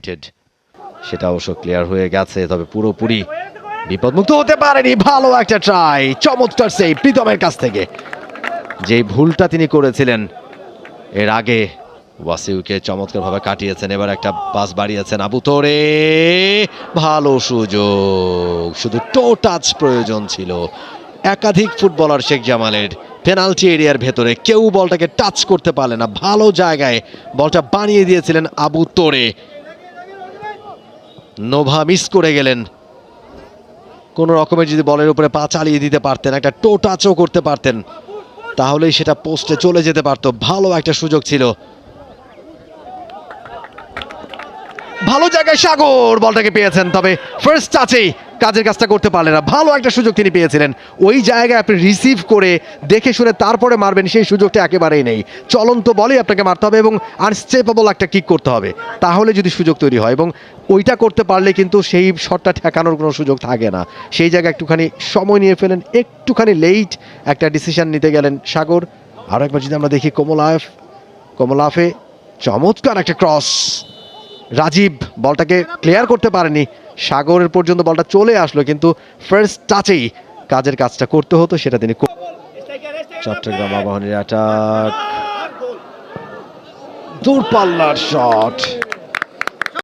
United, সেটা অবশ্য clear হয়ে গেছে, তবে পুরোপুরি বিপদমুক্ত হতে পারেনি। ভালো একটা ট্রাই, চমৎকার সেই প্রীতমের কাছ থেকে, যে ভুলটা তিনি করেছিলেন এর আগে ওয়াসিউকে চমৎকারভাবে কাটিয়েছেন। এবার একটা পাস বাড়িয়েছেন আবু তোরে, ভালো সুযোগ, শুধু টো টাচ প্রয়োজন ছিল। একাধিক ফুটবলার শেখ জামালের পেনাল্টি এরিয়ার ভেতরে, কেউ বলটাকে টাচ করতে পারলে না। ভালো জায়গায় বলটা বানিয়ে দিয়েছিলেন আবু তোরে, নোভা মিস করে গেলেন। কোন রকমের যদি বলের উপরে পা চালিয়ে দিতে পারতেন, একটা টো টাচও করতে পারতেন, তাহলেই সেটা পোস্টে চলে যেতে পারতো। ভালো একটা সুযোগ ছিল। ভালো জায়গায় সাগর বলটাকে পেয়েছেন, তবে ফার্স্ট টাচেই কাজের কাজটা করতে পারলেন না। ভালো একটা সুযোগ তিনি পেয়েছিলেন, ওই জায়গায় আপনি রিসিভ করে দেখে শুনে তারপরে মারবেন, সেই সুযোগটা একেবারেই নেই। চলন্ত বলেই আপনাকে মারতে হবে এবং আনস্টেপেবল একটা কিক করতে হবে, তাহলে যদি সুযোগ তৈরি হয়। এবং ওইটা করতে পারলে কিন্তু সেই শটটা ঠেকানোর কোনো সুযোগ থাকে না। সেই জায়গায় একটুখানি সময় নিয়ে ফেলেন, একটুখানি লেট একটা ডিসিশন নিতে গেলেন সাগর। আরও একবার যদি আমরা দেখি কমলাফে চমৎকার একটা ক্রস, রাজীব বলটাকে ক্লিয়ার করতে পারেনি, সাগরের পর্যন্ত বলটা চলে আসলো, কিন্তু ফার্স্ট টাচেই কাজের কাজটা করতে হতো, সেটা তিনি। চট্টগ্রাম আবাহনীর অ্যাটাক, দূরপাল্লার শট।